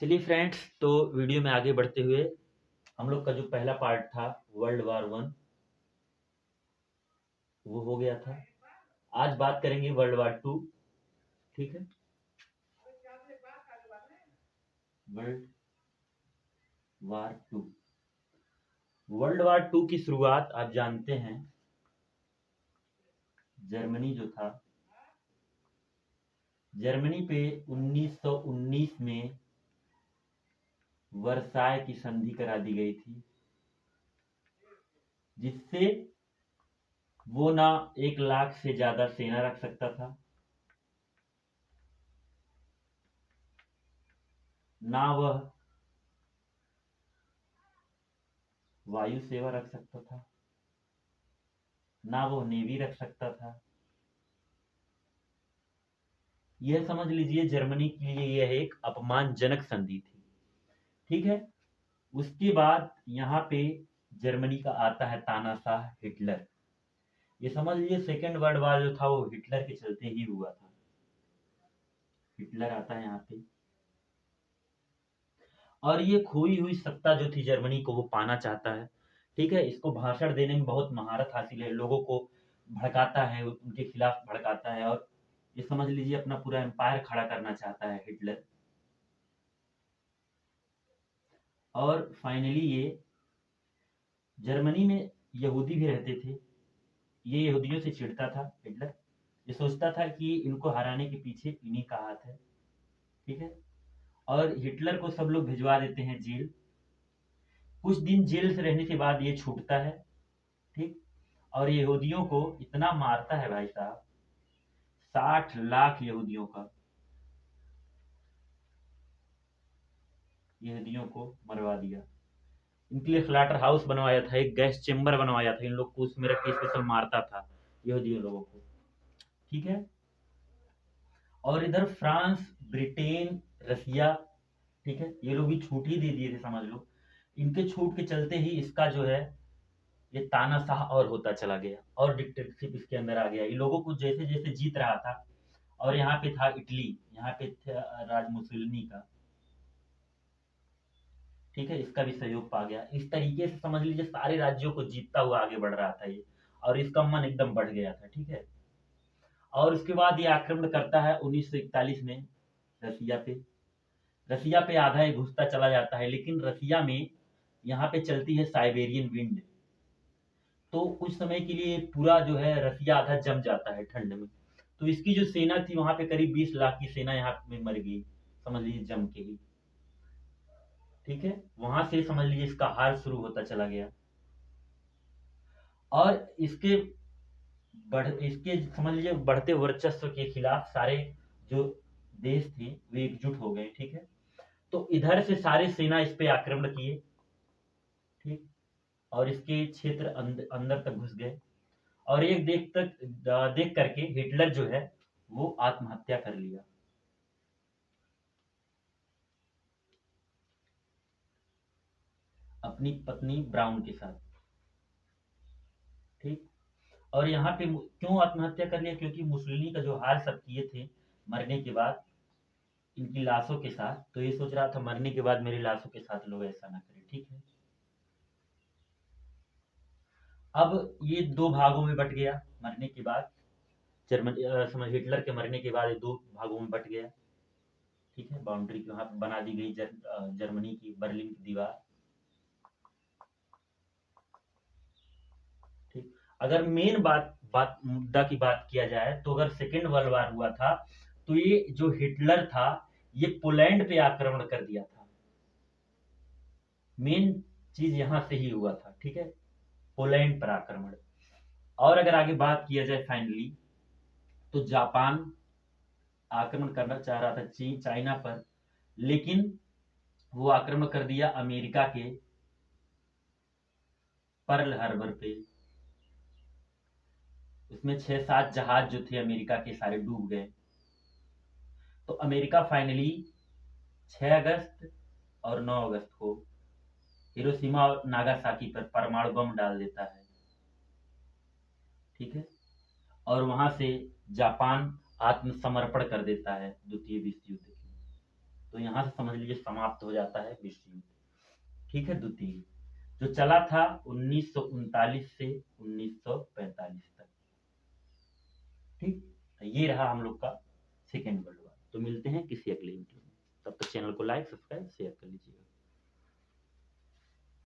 चलिए फ्रेंड्स, तो वीडियो में आगे बढ़ते हुए हम लोग का जो पहला पार्ट था वर्ल्ड वार 1 वो हो गया था। आज बात करेंगे वर्ल्ड वार 2। ठीक है। वर्ल्ड वार 2 वर्ल्ड वार 2 की शुरुआत आप जानते हैं, जर्मनी जो था, जर्मनी पे 1919 में वर्साय की संधि करा दी गई थी, जिससे वो ना 1 लाख से ज्यादा सेना रख सकता था, ना वह वायु सेवा रख सकता था, ना वो नेवी रख सकता था। यह समझ लीजिए जर्मनी के लिए यह एक अपमानजनक संधि थी। ठीक है। उसके बाद यहाँ पे जर्मनी का आता है तानाशाह हिटलर। ये समझ लीजिए सेकेंड वर्ल्ड वार जो था वो हिटलर के चलते ही हुआ था। हिटलर आता है यहाँ पे, और ये खोई हुई सत्ता जो थी जर्मनी को वो पाना चाहता है। ठीक है। इसको भाषण देने में बहुत महारत हासिल है, लोगों को भड़काता है, उनके खिलाफ भड़काता है, और ये समझ लीजिए अपना पूरा एम्पायर खड़ा करना चाहता है हिटलर। और फाइनली ये जर्मनी में यहूदी भी रहते थे। ये यहूदियों से चिढ़ता था हिटलर। ये सोचता था कि इनको हराने के पीछे इन्हीं का हाथ है। ठीक है। और हिटलर को सब लोग भिजवा देते हैं जेल। कुछ दिन जेल से रहने के बाद ये छूटता है। ठीक। और यहूदियों को इतना मारता है भाई साहब, 60 लाख यहूदियों का, यहूदियों को मरवा दिया। इनके लिए स्लाटर हाउस बनवाया था, एक गैस चेम्बर बनवाया था, इन लोग को उसमें रख के स्पेशल मारता था यहूदियों लोगों को। ठीक है। और इधर फ्रांस, ब्रिटेन, रसिया, ठीक है, ये लोग भी छूट ही दे दिए थे समझ लो। इनके छूट के चलते ही इसका जो है ये तानाशाह और होता चला गया, और डिक्टेटरशिप इसके अंदर आ गया। ये लोगों को जैसे जैसे जीत रहा था, और यहाँ पे था इटली, यहाँ पे था राज मुसोलिनी का। ठीक है। इसका भी सहयोग पा गया। इस तरीके से समझ लीजिए सारे राज्यों को जीतता हुआ आगे बढ़ रहा था ये, और इसका मन एकदम बढ़ गया था। ठीक है। और उसके बाद ये आक्रमण करता है 1941 में रसिया पे। रसिया पे आधा ही घुसता चला जाता है, लेकिन रसिया में यहाँ पे चलती है साइबेरियन विंड। तो कुछ समय के लिए पूरा जो है रसिया आधा जम जाता है ठंड में। तो इसकी जो सेना थी वहां पे करीब 20 लाख की सेना यहाँ में मर गई, समझ लीजिए जम के ही। ठीक है। वहां से समझ लीजिए इसका हार शुरू होता चला गया। और इसके समझ लीजिए बढ़ते वर्चस्व के खिलाफ सारे जो देश थे वे एकजुट हो गए। ठीक है। तो इधर से सारे सेना इस पे आक्रमण किए। ठीक। और इसके क्षेत्र अंदर तक घुस गए। और एक देख करके हिटलर जो है वो आत्महत्या कर लिया अपनी पत्नी ब्राउन के साथ। ठीक। और यहाँ पे क्यों आत्महत्या कर लिया, क्योंकि मुसोलिनी का जो हाल सब किए थे मरने के बाद इनकी लाशों के साथ, तो ये सोच रहा था मरने के बाद मेरी लाशों के साथ लोग ऐसा ना करें। ठीक है। अब ये दो भागों में बट गया मरने के बाद। समझ हिटलर के मरने के बाद ये दो भागों में बट गया। ठीक है। बाउंड्री वहां बना दी गई, जर्मनी की बर्लिन की दीवार। ठीक। अगर मेन बात बात मुद्दा की बात किया जाए, तो अगर सेकेंड वर्ल्ड वार हुआ था तो ये जो हिटलर था ये पोलैंड पे आक्रमण कर दिया था। मेन चीज यहां से ही हुआ था। ठीक है। पोलैंड पर आक्रमण। और अगर आगे बात किया जाए फाइनली, तो जापान आक्रमण करना चाह रहा था चीन चाइना पर, लेकिन वो आक्रमण कर दिया अमेरिका के पर्ल हार्बर पे। उसमें 6-7 जहाज जो थे अमेरिका के सारे डूब गए। तो अमेरिका फाइनली 6 अगस्त और 9 अगस्त को हिरोशिमा और नागासाकी पर परमाणु बम डाल देता है। ठीक है। और वहां से जापान आत्मसमर्पण कर देता है द्वितीय विश्व युद्ध के। तो यहाँ से समझ लीजिए समाप्त हो जाता है विश्व युद्ध। ठीक है, द्वितीय जो चला था 1939 से 1945 तक। ठीक, ये रहा हम लोग का सेकेंड वर्ल्ड वॉर। तो मिलते हैं किसी अगले वीडियो में, तब तक चैनल को लाइक सब्सक्राइब शेयर कर लीजिएगा।